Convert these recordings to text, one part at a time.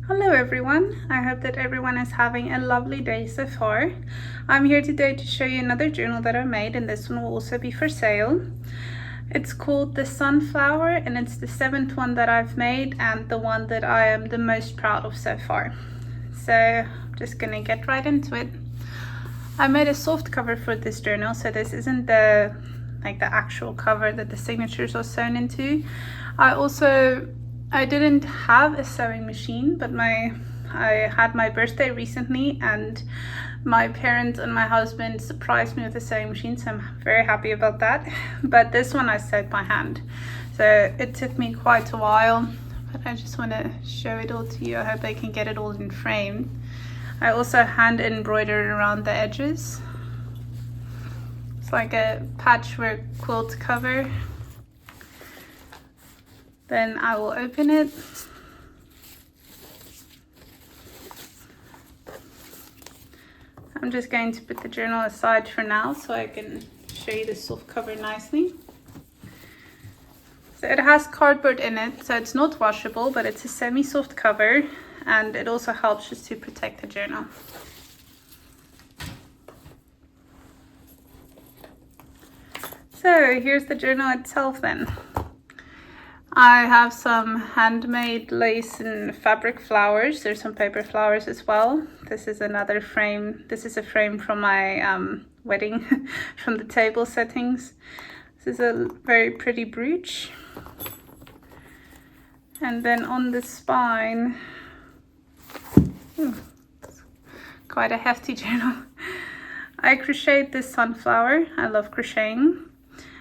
Hello everyone, I hope that everyone is having a lovely day so far. I'm here today to show you another journal that I made, and this one will also be for sale. It's called the Sunflower and it's the 7th one that I've made and the one that I am the most proud of so far. So I'm just gonna get right into it. I made a soft cover for this journal, so this isn't the actual cover that the signatures are sewn into. I didn't have a sewing machine, but I had my birthday recently and my parents and my husband surprised me with a sewing machine, so I'm very happy about that. But this one I sewed by hand, so it took me quite a while, but I just want to show it all to you. I hope I can get it all in frame. I also hand embroidered around the edges. It's like a patchwork quilt cover. Then I will open it. I'm just going to put the journal aside for now so I can show you the soft cover nicely. So it has cardboard in it, so it's not washable, but it's a semi-soft cover, and it also helps just to protect the journal. So here's the journal itself then. I have some handmade lace and fabric flowers. There's some paper flowers as well. This is another frame. This is a frame from my wedding, from the table settings. This is a very pretty brooch. And then on the spine, quite a hefty journal. I crocheted this sunflower. I love crocheting.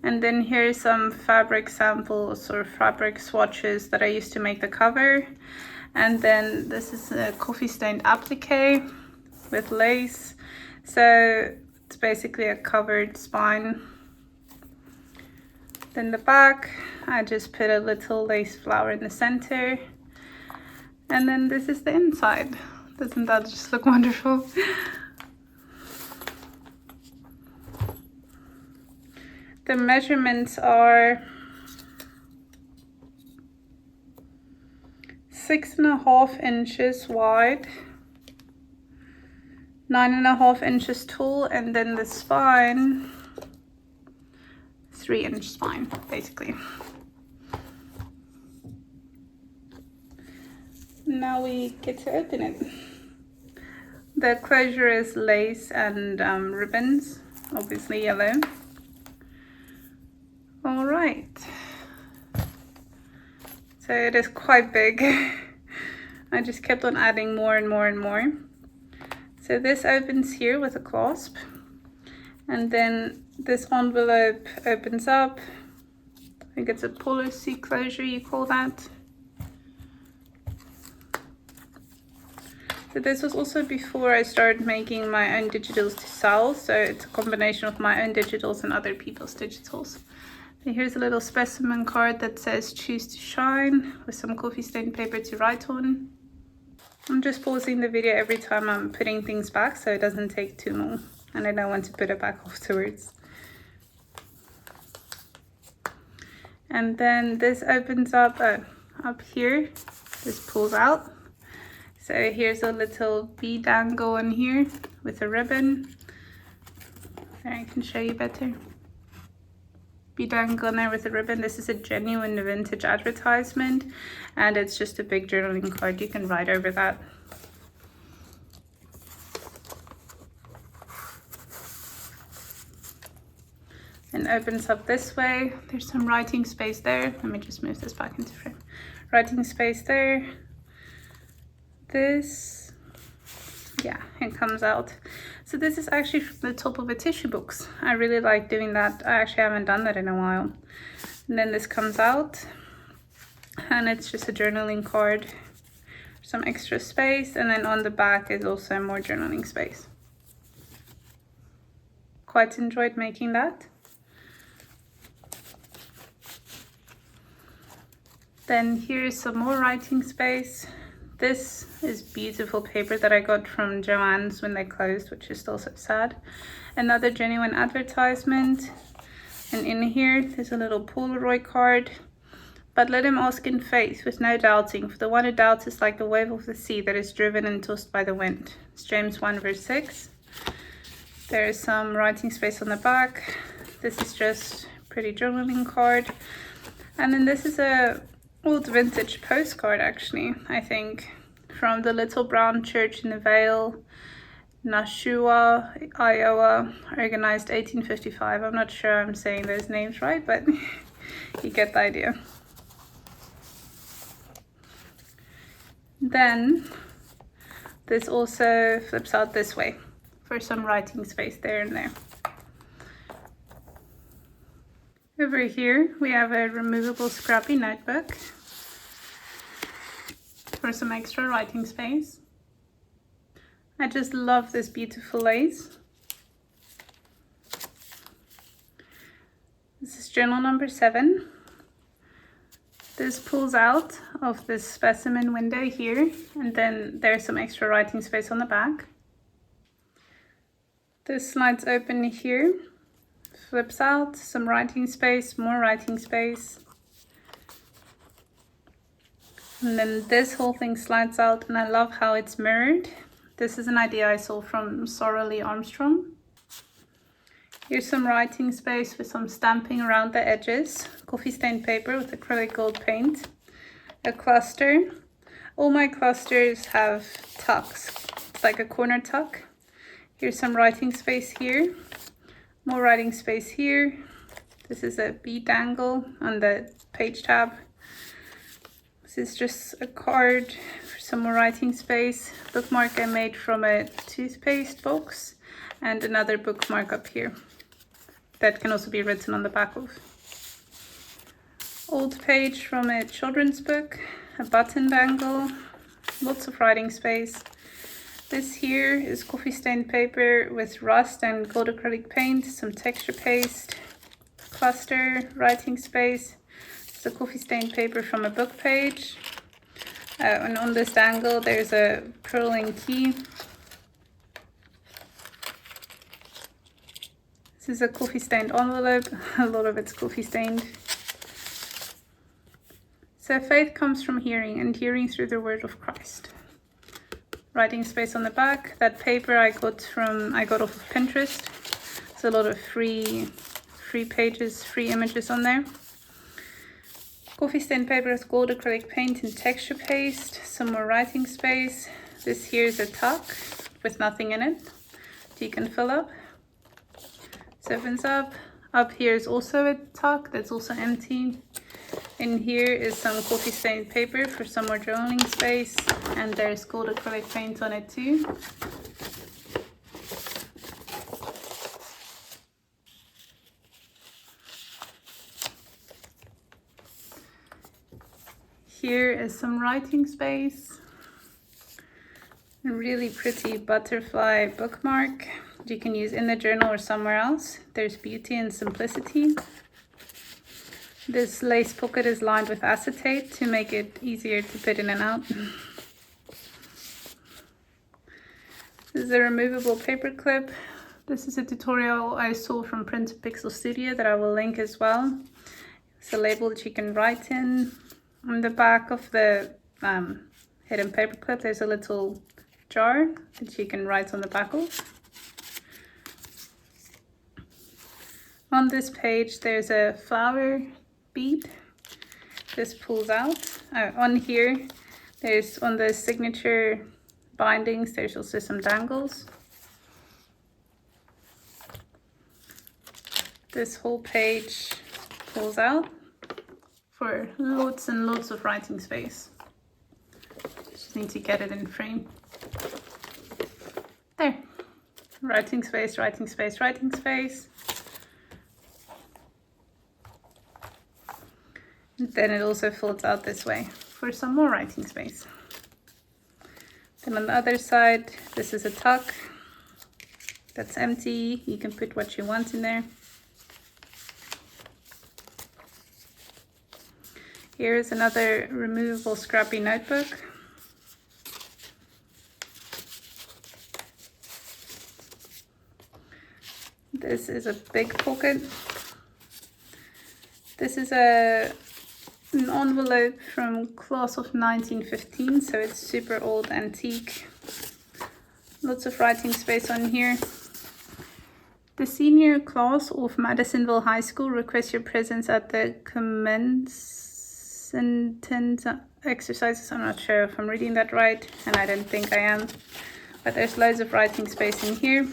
And then here's some fabric samples or fabric swatches that I used to make the cover. And then this is a coffee stained applique with lace. So it's basically a covered spine. Then the back, I just put a little lace flower in the center. And then this is the inside. Doesn't that just look wonderful? The measurements are 6.5 inches wide, 9.5 inches tall, and then the spine, 3-inch spine, basically. Now we get to open it. The closure is lace and ribbons, obviously yellow. All right, so it is quite big. I just kept on adding more and more and more. So this opens here with a clasp, and then this envelope opens up. I think it's a policy closure, you call that. So this was also before I started making my own digitals to sell, so it's a combination of my own digitals and other people's digitals. Here's a little specimen card that says choose to shine, with some coffee stained paper to write on. I'm just pausing the video every time I'm putting things back so it doesn't take too long, and I don't want to put it back afterwards. And then this opens up here, this pulls out. So here's a little bead dangle in here with a ribbon. There, I can show you better. Bead dangle there with a ribbon. This is a genuine vintage advertisement, and it's just a big journaling card. You can write over that. And opens up this way. There's some writing space there. Let me just move this back into frame. Writing space there. This, yeah, it comes out. So this is actually from the top of a tissue box. I really like doing that. I actually haven't done that in a while. And then this comes out, and it's just a journaling card, some extra space, and then on the back is also more journaling space. Quite enjoyed making that. Then here's some more writing space. This is beautiful paper that I got from Joann's when they closed, which is still so sad. Another genuine advertisement. And in here, there's a little Polaroid card But let him ask in faith, with no doubting, for the one who doubts is like the wave of the sea that is driven and tossed by the wind. It's James 1 verse 6. There is some writing space on the back. This is just a pretty journaling card. And then this is a old vintage postcard, actually, I think, from the Little Brown Church in the Vale, Nashua, Iowa, organized 1855. I'm not sure I'm saying those names right, but you get the idea. Then this also flips out this way for some writing space there and there. Over here we have a removable scrappy notebook for some extra writing space. I just love this beautiful lace. This is journal number 7. This pulls out of this specimen window here, and then there's some extra writing space on the back. This slides open here, flips out, some writing space, more writing space. And then this whole thing slides out, and I love how it's mirrored. This is an idea I saw from Sara-Lee Armstrong. Here's some writing space with some stamping around the edges, coffee stained paper with acrylic gold paint, a cluster. All my clusters have tucks. It's like a corner tuck. Here's some writing space here, more writing space here. This is a bead dangle on the page tab. This is just a card for some more writing space. Bookmark I made from a toothpaste box, and another bookmark up here that can also be written on the back of. Old page from a children's book, a button dangle, lots of writing space. This here is coffee stained paper with rust and gold acrylic paint, some texture paste, cluster, writing space. It's a coffee stained paper from a book page. And on this dangle there's a purling key. This is a coffee stained envelope. A lot of it's coffee stained. So faith comes from hearing, and hearing through the word of Christ. Writing space on the back. That paper I got off of Pinterest. There's a lot of free pages, free images on there. Coffee stained paper with gold acrylic paint and texture paste. Some more writing space. This here is a tuck with nothing in it, so you can fill up. This opens up. Up here is also a tuck that's also empty. In here is some coffee stained paper for some more journaling space, and there's gold acrylic paint on it too. Here is some writing space. A really pretty butterfly bookmark you can use in the journal or somewhere else. There's beauty and simplicity. This lace pocket is lined with acetate to make it easier to put in and out. This is a removable paper clip. This is a tutorial I saw from Print Pixel Studio that I will link as well. It's a label that you can write in. On the back of the hidden paper clip there's a little jar that you can write on the back of. On this page there's a flower bead. This pulls out. On here there's, on the signature bindings, there's also some dangles. This whole page pulls out for lots and lots of writing space. Just need to get it in frame. There. Writing space, writing space, writing space. Then it also folds out this way for some more writing space. Then on the other side, this is a tuck that's empty. You can put what you want in there. Here is another removable scrappy notebook. This is a big pocket. This is a an envelope from class of 1915, so it's super old, antique. Lots of writing space on here. The senior class of Madisonville High School requests your presence at the commencement exercises. I'm not sure if I'm reading that right, and I don't think I am. But there's loads of writing space in here.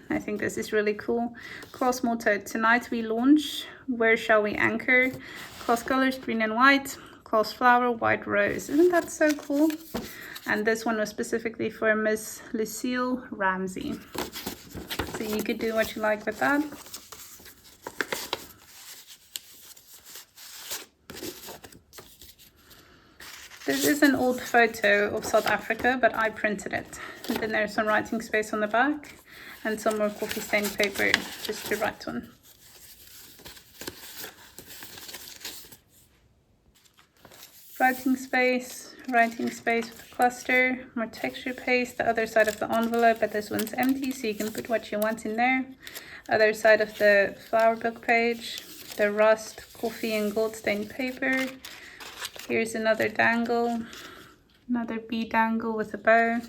I think this is really cool. Class motto: tonight we launch. Where shall we anchor? Class colors: green and white. Class flower: white rose. Isn't that so cool? And this one was specifically for Miss Lucille Ramsey. So you could do what you like with that. This is an old photo of South Africa, but I printed it. And then there's some writing space on the back and some more coffee stained paper just to write on. Writing space with a cluster, more texture paste, the other side of the envelope, but this one's empty, so you can put what you want in there. Other side of the flower book page, the rust, coffee and gold stained paper. Here's another dangle, another bee dangle with a bow.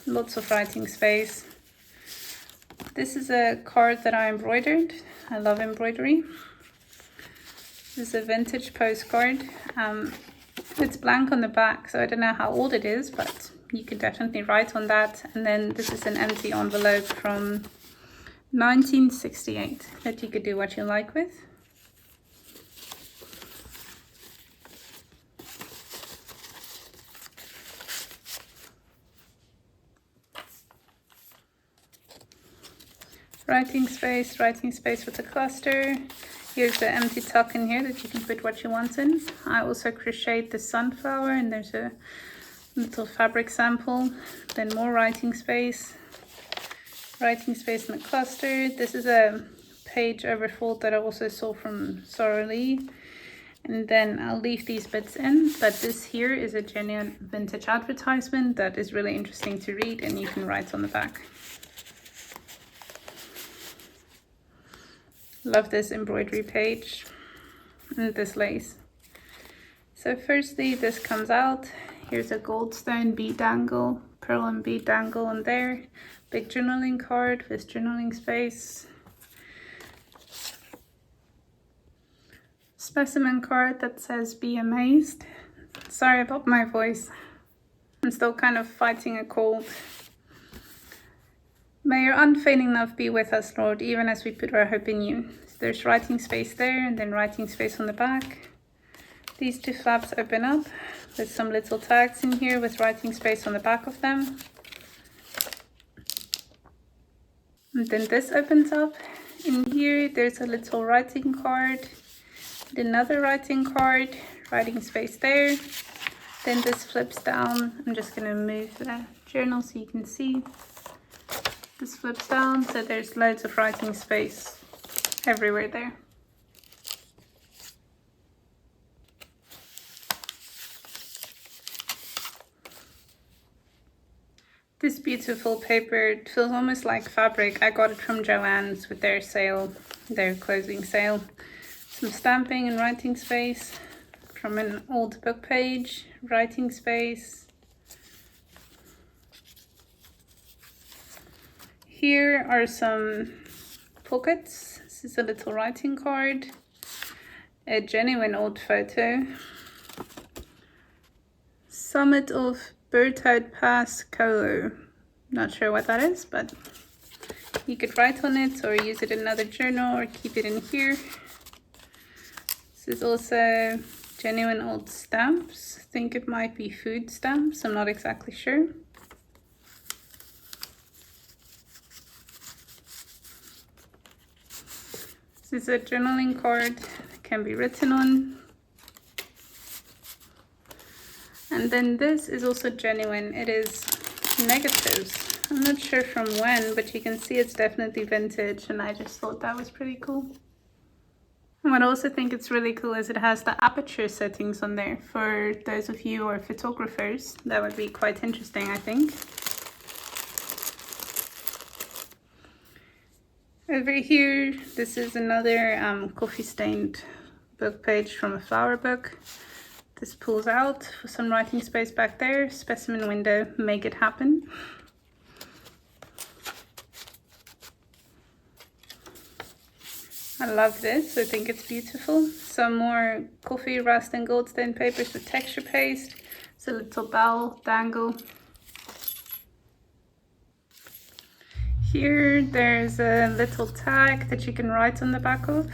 Lots of writing space. This is a card that I embroidered. I love embroidery. This is a vintage postcard. It's blank on the back, so I don't know how old it is, but you could definitely write on that. And then this is an empty envelope from 1968 that you could do what you like with. Writing space with a cluster. Here's the empty tuck in here that you can put what you want in. I also crocheted the sunflower, and there's a little fabric sample. Then more writing space in the cluster. This is a page overfold that I also saw from Sara-Lee. And then I'll leave these bits in, but this here is a genuine vintage advertisement that is really interesting to read, and you can write on the back. Love this embroidery page and this lace. So firstly, this comes out. Here's a goldstone bead dangle, pearl and bead dangle on there. Big journaling card with journaling space. Specimen card that says "Be amazed." Sorry about my voice. I'm still kind of fighting a cold. May your unfailing love be with us, Lord, even as we put our hope in you. So there's writing space there, and then writing space on the back. These two flaps open up with some little tags in here with writing space on the back of them. And then this opens up. In here, there's a little writing card, and another writing card, writing space there. Then this flips down. I'm just gonna move the journal so you can see. This flips down, so there's loads of writing space everywhere there. This beautiful paper, it feels almost like fabric. I got it from Joann's with their sale, their closing sale. Some stamping and writing space from an old book page, writing space. Here are some pockets. This is a little writing card, a genuine old photo. Summit of Berthoud Pass, Colo. Not sure what that is, but you could write on it or use it in another journal or keep it in here. This is also genuine old stamps. I think it might be food stamps. I'm not exactly sure. This is a journaling card that can be written on. And then this is also genuine. It is negatives. I'm not sure from when, but you can see it's definitely vintage, and I just thought that was pretty cool. And what I also think it's really cool is it has the aperture settings on there. For those of you who are photographers, that would be quite interesting, I think. Over here, this is another coffee stained book page from a flower book. This pulls out for some writing space back there. Specimen window, make it happen. I love this, I think it's beautiful. Some more coffee, rust and gold stain papers with texture paste. It's a little bell dangle. Here there's a little tag that you can write on the back of.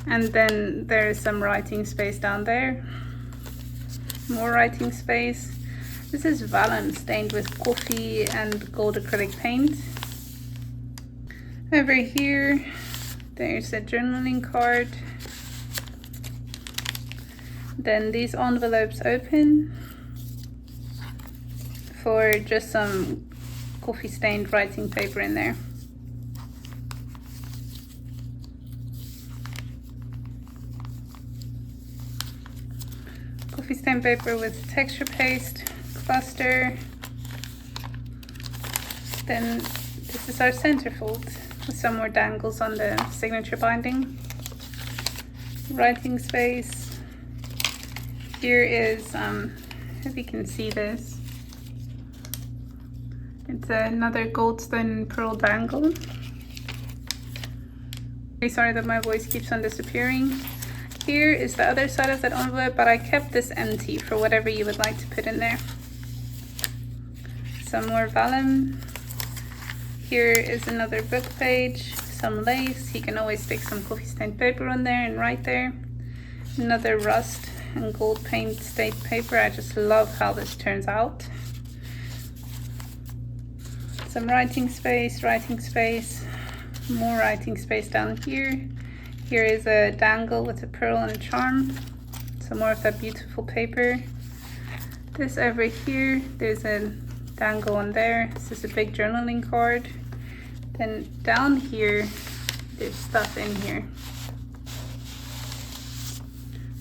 And then there's some writing space down there. More writing space. This is vellum stained with coffee and gold acrylic paint. Over here, there's a journaling card. Then these envelopes open for just some coffee stained writing paper in there. Coffee stained paper with texture paste, cluster. Then this is our centerfold with some more dangles on the signature binding. Writing space. Here is, if you can see this, it's another goldstone and pearl dangle. Very sorry that my voice keeps on disappearing. Here is the other side of that envelope, but I kept this empty for whatever you would like to put in there. Some more vellum. Here is another book page, some lace. You can always stick some coffee stained paper on there and write there. Another rust and gold paint stained paper. I just love how this turns out. Some writing space, more writing space down here. Here is a dangle with a pearl and a charm. Some more of that beautiful paper. This over here, there's a dangle on there. This is a big journaling card. Then down here, there's stuff in here.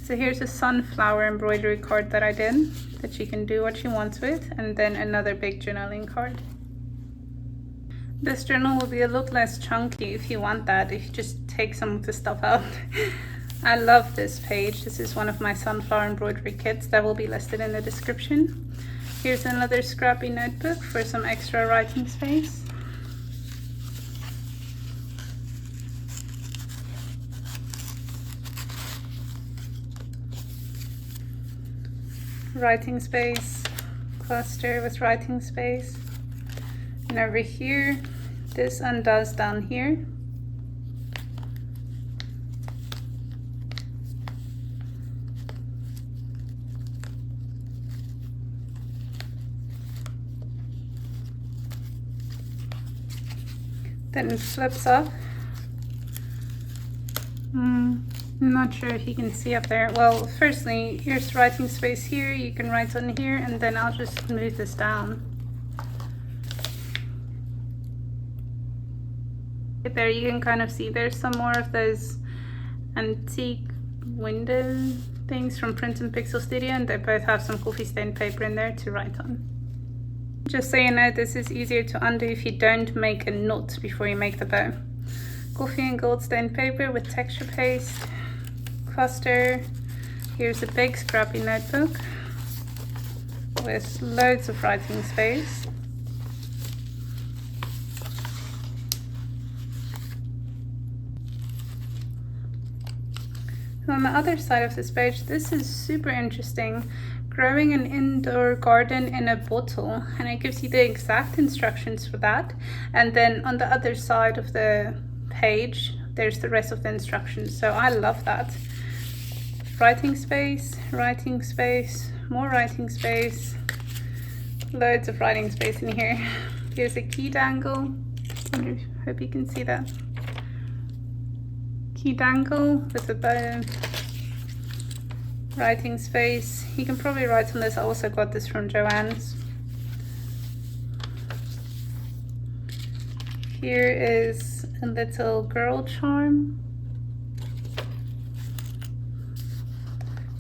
So here's a sunflower embroidery card that I did, that you can do what you want with, and then another big journaling card. This journal will be a lot less chunky if you want that, if you just take some of the stuff out. I love this page. This is one of my sunflower embroidery kits that will be listed in the description. Here's another scrappy notebook for some extra writing space. Writing space, cluster with writing space. And over here, this undoes down here. Then it flips up. I'm not sure if you can see up there. Well, firstly, here's writing space here. You can write on here, and then I'll just move this down. There you can kind of see there's some more of those antique window things from Print and Pixel Studio, and they both have some coffee stained paper in there to write on. Just so you know, this is easier to undo if you don't make a knot before you make the bow. Coffee and gold stained paper with texture paste, cluster. Here's a big scrappy notebook with loads of writing space. On the other side of this page, this is super interesting. Growing an indoor garden in a bottle, and it gives you the exact instructions for that. And then on the other side of the page, there's the rest of the instructions. So I love that. Writing space, more writing space, loads of writing space in here. Here's a key dangle. I hope you can see that. Key dangle with a bow. Writing space. You can probably write on this. I also got this from Joann's. Here is a little girl charm.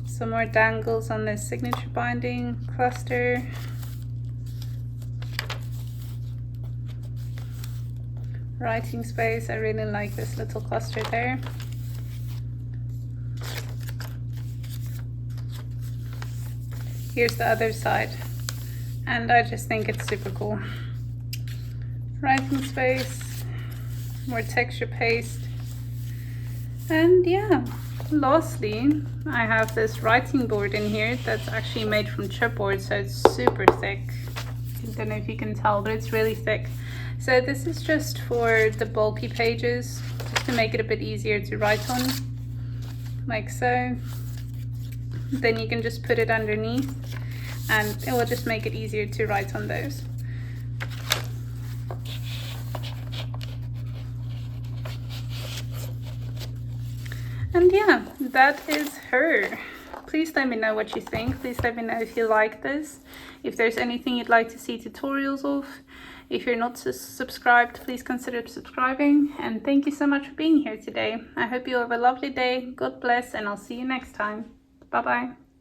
Some more dangles on this signature binding, cluster. Writing space. I really like this little cluster there. Here's the other side, and I just think it's super cool. Writing space, more texture paste, and yeah, lastly I have this writing board in here that's actually made from chipboard, so it's super thick. I don't know if you can tell, but it's really thick. So this is just for the bulky pages, just to make it a bit easier to write on, like so. Then you can just put it underneath and it will just make it easier to write on those. And yeah, that is her. Please let me know what you think. Please let me know if you like this, if there's anything you'd like to see tutorials of. If you're not subscribed, please consider subscribing. And thank you so much for being here today. I hope you have a lovely day. God bless, and I'll see you next time. Bye bye.